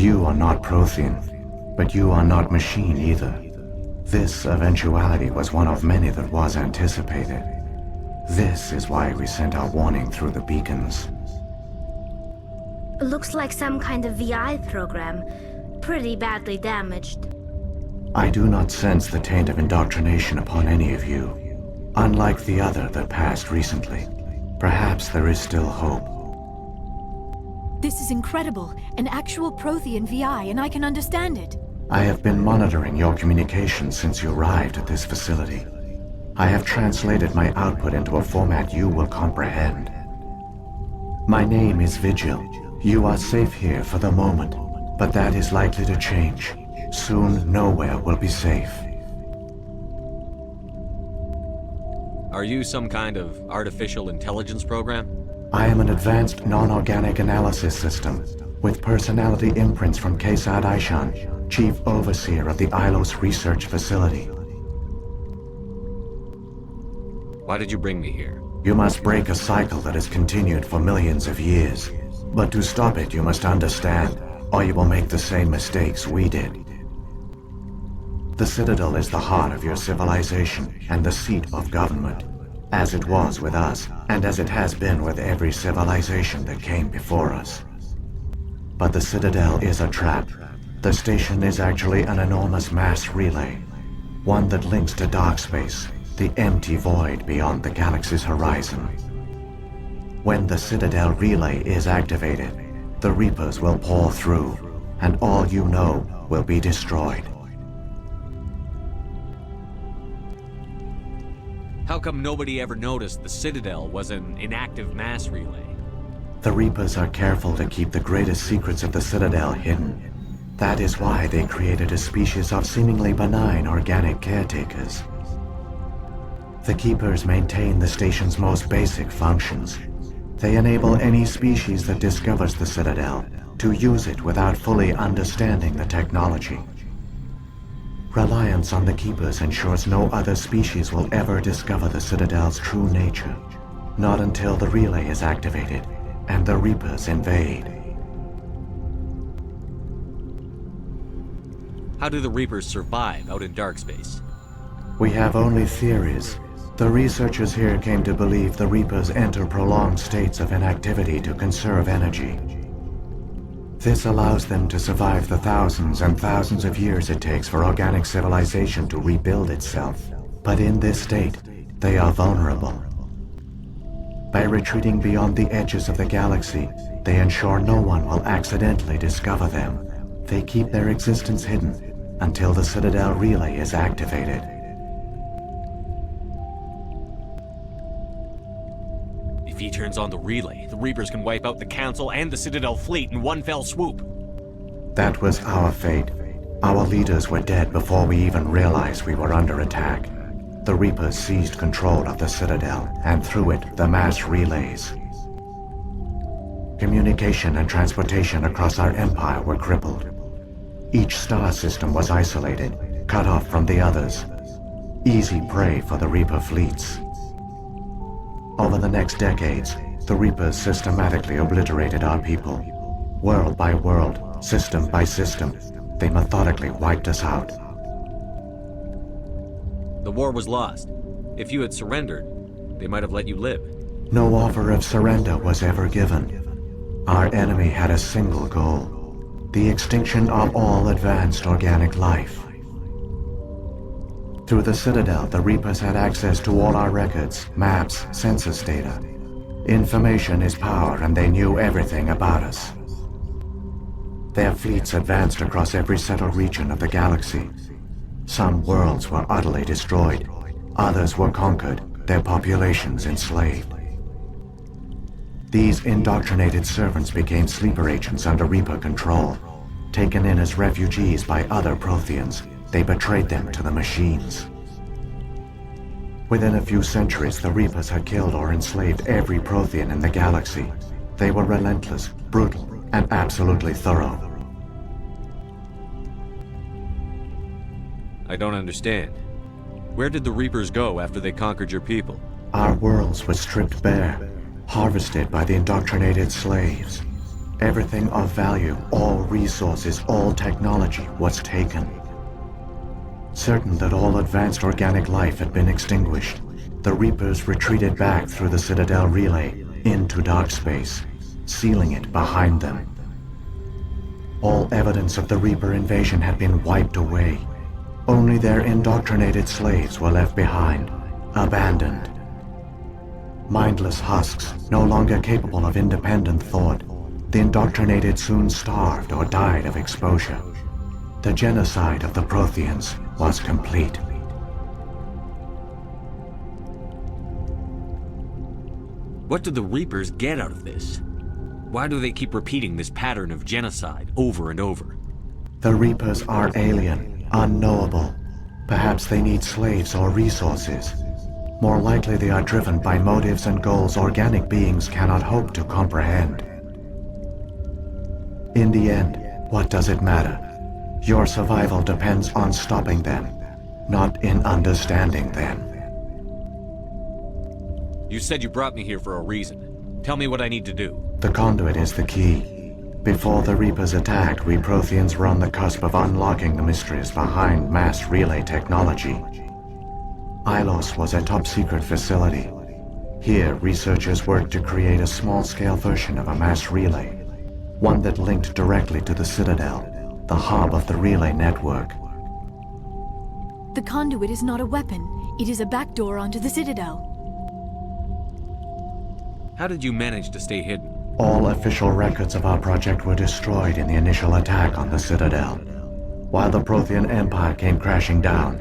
You are not Prothean, but you are not machine either. This eventuality was one of many that was anticipated. This is why we sent our warning through the beacons. Looks like some kind of VI program. Pretty badly damaged. I do not sense the taint of indoctrination upon any of you. Unlike the other that passed recently, perhaps there is still hope. This is incredible. An actual Prothean VI, and I can understand it. I have been monitoring your communications since you arrived at this facility. I have translated my output into a format you will comprehend. My name is Vigil. You are safe here for the moment, but that is likely to change. Soon, nowhere will be safe. Are you some kind of artificial intelligence program? I am an advanced non-organic analysis system, with personality imprints from Kesad Aishan, Chief Overseer of the Ilos Research Facility. Why did you bring me here? You must break a cycle that has continued for millions of years. But to stop it, you must understand, or you will make the same mistakes we did. The Citadel is the heart of your civilization and the seat of government, as it was with us, and as it has been with every civilization that came before us. But the Citadel is a trap. The station is actually an enormous mass relay, one that links to dark space, the empty void beyond the galaxy's horizon. When the Citadel relay is activated, the Reapers will pour through, and all you know will be destroyed. How come nobody ever noticed the Citadel was an inactive mass relay? The Reapers are careful to keep the greatest secrets of the Citadel hidden. That is why they created a species of seemingly benign organic caretakers. The Keepers maintain the station's most basic functions. They enable any species that discovers the Citadel to use it without fully understanding the technology. Reliance on the Keepers ensures no other species will ever discover the Citadel's true nature, not until the relay is activated and the Reapers invade. How do the Reapers survive out in dark space? We have only theories. The researchers here came to believe the Reapers enter prolonged states of inactivity to conserve energy. This allows them to survive the thousands and thousands of years it takes for organic civilization to rebuild itself. But in this state, they are vulnerable. By retreating beyond the edges of the galaxy, they ensure no one will accidentally discover them. They keep their existence hidden until the Citadel relay is activated. If he turns on the relay, the Reapers can wipe out the Council and the Citadel fleet in one fell swoop. That was our fate. Our leaders were dead before we even realized we were under attack. The Reapers seized control of the Citadel, and through it, the mass relays. Communication and transportation across our empire were crippled. Each star system was isolated, cut off from the others. Easy prey for the Reaper fleets. Over the next decades, the Reapers systematically obliterated our people. World by world, system by system, they methodically wiped us out. The war was lost. If you had surrendered, they might have let you live. No offer of surrender was ever given. Our enemy had a single goal: the extinction of all advanced organic life. Through the Citadel, the Reapers had access to all our records, maps, census data. Information is power, and they knew everything about us. Their fleets advanced across every settled region of the galaxy. Some worlds were utterly destroyed. Others were conquered, their populations enslaved. These indoctrinated servants became sleeper agents under Reaper control. Taken in as refugees by other Protheans, they betrayed them to the machines. Within a few centuries, the Reapers had killed or enslaved every Prothean in the galaxy. They were relentless, brutal, and absolutely thorough. I don't understand. Where did the Reapers go after they conquered your people? Our worlds were stripped bare, harvested by the indoctrinated slaves. Everything of value, all resources, all technology was taken. Certain that all advanced organic life had been extinguished, the Reapers retreated back through the Citadel relay into dark space, sealing it behind them. All evidence of the Reaper invasion had been wiped away. Only their indoctrinated slaves were left behind, abandoned. Mindless husks, no longer capable of independent thought, the indoctrinated soon starved or died of exposure. The genocide of the Protheans was complete. What do the Reapers get out of this? Why do they keep repeating this pattern of genocide over and over? The Reapers are alien, unknowable. Perhaps they need slaves or resources. More likely they are driven by motives and goals organic beings cannot hope to comprehend. In the end, what does it matter? Your survival depends on stopping them, not in understanding them. You said you brought me here for a reason. Tell me what I need to do. The conduit is the key. Before the Reapers attacked, we Protheans were on the cusp of unlocking the mysteries behind mass relay technology. Ilos was a top-secret facility. Here, researchers worked to create a small-scale version of a mass relay, one that linked directly to the Citadel, the hub of the relay network. The conduit is not a weapon. It is a backdoor onto the Citadel. How did you manage to stay hidden? All official records of our project were destroyed in the initial attack on the Citadel. While the Prothean Empire came crashing down,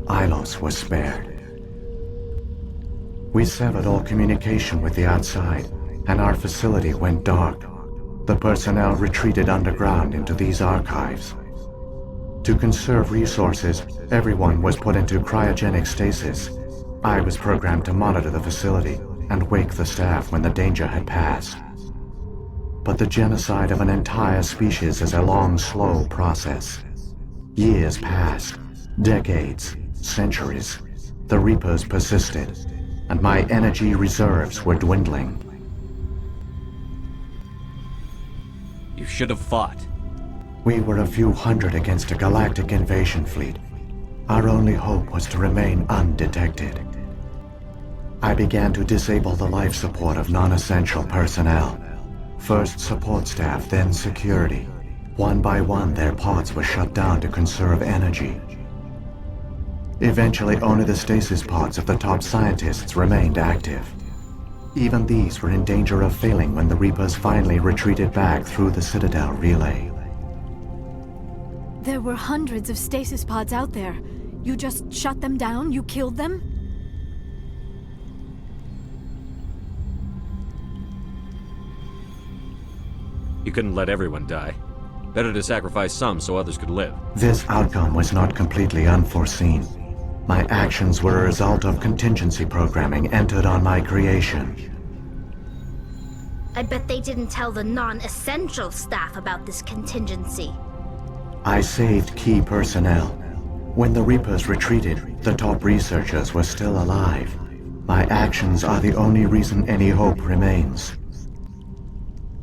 Ilos was spared. We severed all communication with the outside, and our facility went dark. The personnel retreated underground into these archives. To conserve resources, everyone was put into cryogenic stasis. I was programmed to monitor the facility and wake the staff when the danger had passed. But the genocide of an entire species is a long, slow process. Years passed, decades, centuries. The Reapers persisted, and my energy reserves were dwindling. You should have fought. We were a few hundred against a galactic invasion fleet. Our only hope was to remain undetected. I began to disable the life support of non-essential personnel. First support staff, then security. One by one, their pods were shut down to conserve energy. Eventually, only the stasis pods of the top scientists remained active. Even these were in danger of failing when the Reapers finally retreated back through the Citadel relay. There were hundreds of stasis pods out there. You just shut them down? You killed them? You couldn't let everyone die. Better to sacrifice some so others could live. This outcome was not completely unforeseen. My actions were a result of contingency programming entered on my creation. I bet they didn't tell the non-essential staff about this contingency. I saved key personnel. When the Reapers retreated, the top researchers were still alive. My actions are the only reason any hope remains.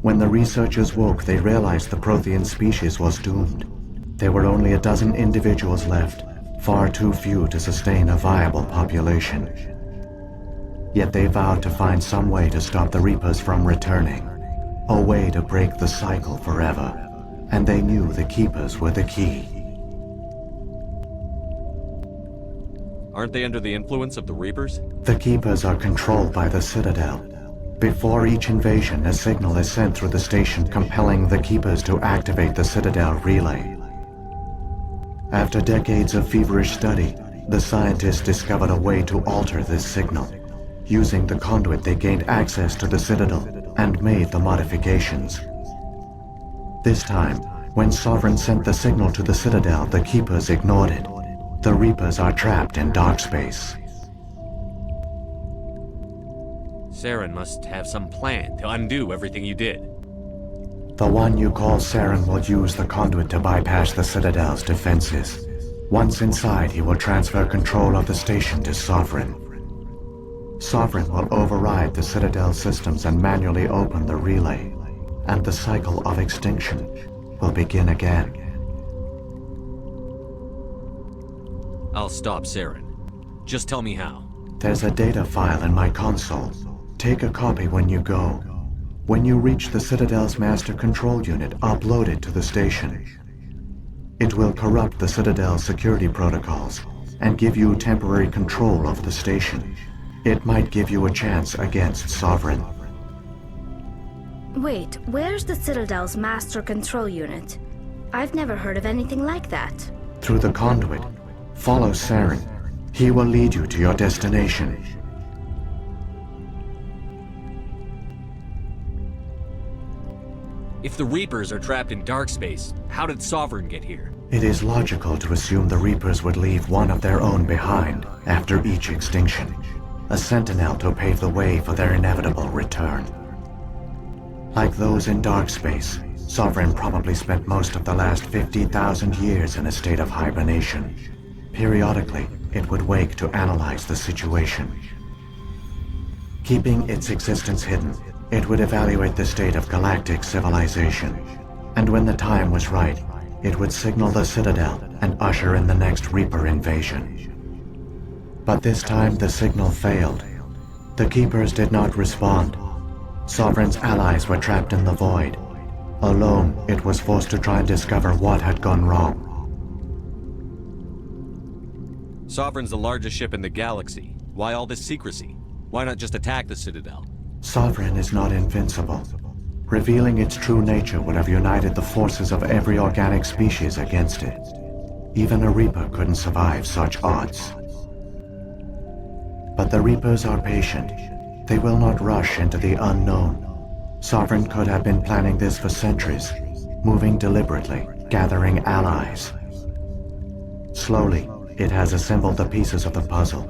When the researchers woke, they realized the Prothean species was doomed. There were only a dozen individuals left, far too few to sustain a viable population. Yet they vowed to find some way to stop the Reapers from returning, a way to break the cycle forever, and they knew the Keepers were the key. Aren't they under the influence of the Reapers? The Keepers are controlled by the Citadel. Before each invasion, a signal is sent through the station compelling the Keepers to activate the Citadel relay. After decades of feverish study, the scientists discovered a way to alter this signal. Using the conduit, they gained access to the Citadel and made the modifications. This time, when Sovereign sent the signal to the Citadel, the Keepers ignored it. The Reapers are trapped in dark space. Saren must have some plan to undo everything you did. The one you call Saren will use the conduit to bypass the Citadel's defenses. Once inside, he will transfer control of the station to Sovereign. Sovereign will override the Citadel systems and manually open the relay. and the cycle of extinction will begin again. I'll stop Saren. Just tell me how. There's a data file in my console. Take a copy when you go. When you reach the Citadel's master control unit, upload it to the station. It will corrupt the Citadel's security protocols and give you temporary control of the station. It might give you a chance against Sovereign. Wait, where's the Citadel's master control unit? I've never heard of anything like that. Through the conduit, follow Saren. He will lead you to your destination. If the Reapers are trapped in dark space, how did Sovereign get here? It is logical to assume the Reapers would leave one of their own behind after each extinction. A sentinel to pave the way for their inevitable return. Like those in dark space, Sovereign probably spent most of the last 50,000 years in a state of hibernation. Periodically, it would wake to analyze the situation. Keeping its existence hidden, it would evaluate the state of galactic civilization. And when the time was right, it would signal the Citadel and usher in the next Reaper invasion. But this time the signal failed. The Keepers did not respond. Sovereign's allies were trapped in the void. Alone, it was forced to try and discover what had gone wrong. Sovereign's the largest ship in the galaxy. Why all this secrecy? Why not just attack the Citadel? Sovereign is not invincible. Revealing its true nature would have united the forces of every organic species against it. Even a Reaper couldn't survive such odds. But the Reapers are patient. They will not rush into the unknown. Sovereign could have been planning this for centuries, moving deliberately, gathering allies. Slowly, it has assembled the pieces of the puzzle,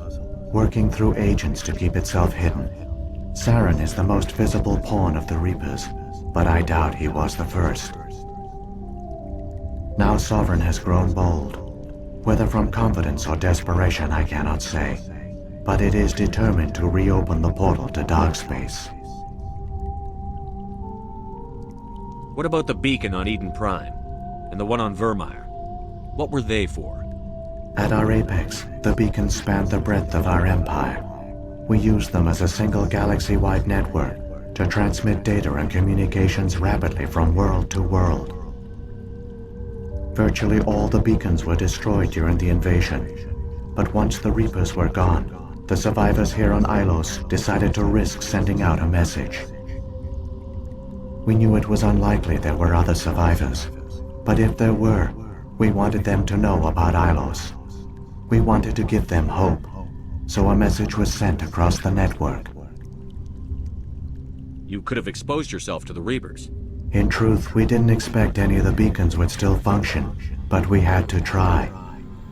working through agents to keep itself hidden. Saren is the most visible pawn of the Reapers, but I doubt he was the first. Now Sovereign has grown bold. Whether from confidence or desperation, I cannot say. But it is determined to reopen the portal to dark space. What about the beacon on Eden Prime? And the one on Vermeer? What were they for? At our apex, the beacons spanned the breadth of our empire. We used them as a single galaxy-wide network to transmit data and communications rapidly from world to world. Virtually all the beacons were destroyed during the invasion, but once the Reapers were gone, the survivors here on Ilos decided to risk sending out a message. We knew it was unlikely there were other survivors, but if there were, we wanted them to know about Ilos. We wanted to give them hope, so a message was sent across the network. You could have exposed yourself to the Reapers. In truth, we didn't expect any of the beacons would still function, but we had to try.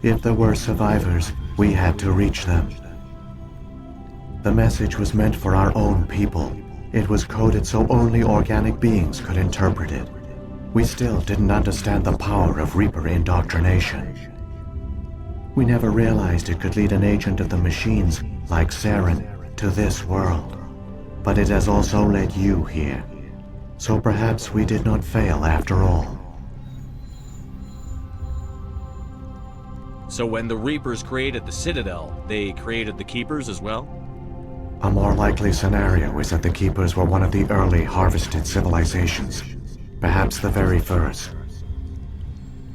If there were survivors, we had to reach them. The message was meant for our own people. It was coded so only organic beings could interpret it. We still didn't understand the power of Reaper indoctrination. We never realized it could lead an agent of the machines, like Saren, to this world. But it has also led you here. So perhaps we did not fail after all. So when the Reapers created the Citadel, they created the Keepers as well? A more likely scenario is that the Keepers were one of the early harvested civilizations. Perhaps the very first.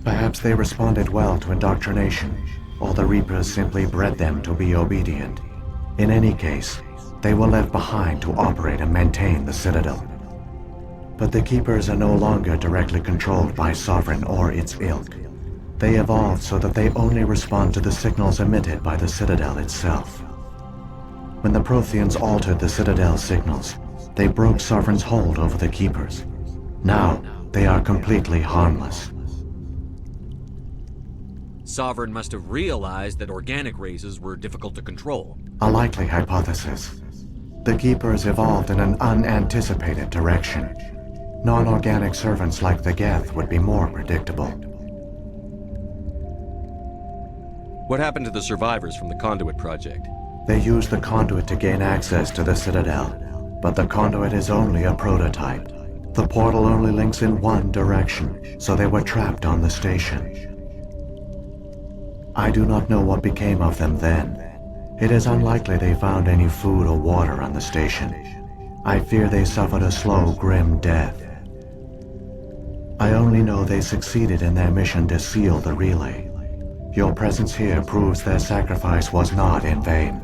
Perhaps they responded well to indoctrination, or the Reapers simply bred them to be obedient. In any case, they were left behind to operate and maintain the Citadel. But the Keepers are no longer directly controlled by Sovereign or its ilk. They evolved so that they only respond to the signals emitted by the Citadel itself. When the Protheans altered the Citadel's signals, they broke Sovereign's hold over the Keepers. Now, they are completely harmless. Sovereign must have realized that organic races were difficult to control. A likely hypothesis. The Keepers evolved in an unanticipated direction. Non-organic servants like the Geth would be more predictable. What happened to the survivors from the Conduit project? They used the conduit to gain access to the Citadel, but the conduit is only a prototype. The portal only links in one direction, so they were trapped on the station. I do not know what became of them then. It is unlikely they found any food or water on the station. I fear they suffered a slow, grim death. I only know they succeeded in their mission to seal the relay. Your presence here proves their sacrifice was not in vain.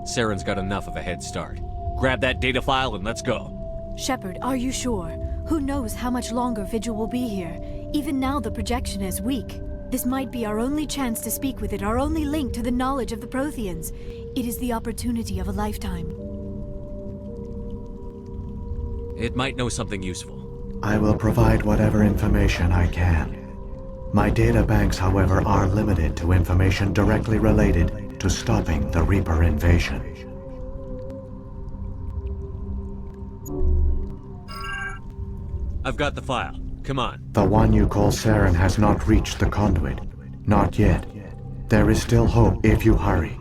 Saren's got enough of a head start. Grab that data file and let's go. Shepard, are you sure? Who knows how much longer Vigil will be here? Even now the projection is weak. This might be our only chance to speak with it, our only link to the knowledge of the Protheans. It is the opportunity of a lifetime. It might know something useful. I will provide whatever information I can. My data banks, however, are limited to information directly related to stopping the Reaper invasion. I've got the file. Come on. The one you call Saren has not reached the conduit. Not yet. There is still hope if you hurry.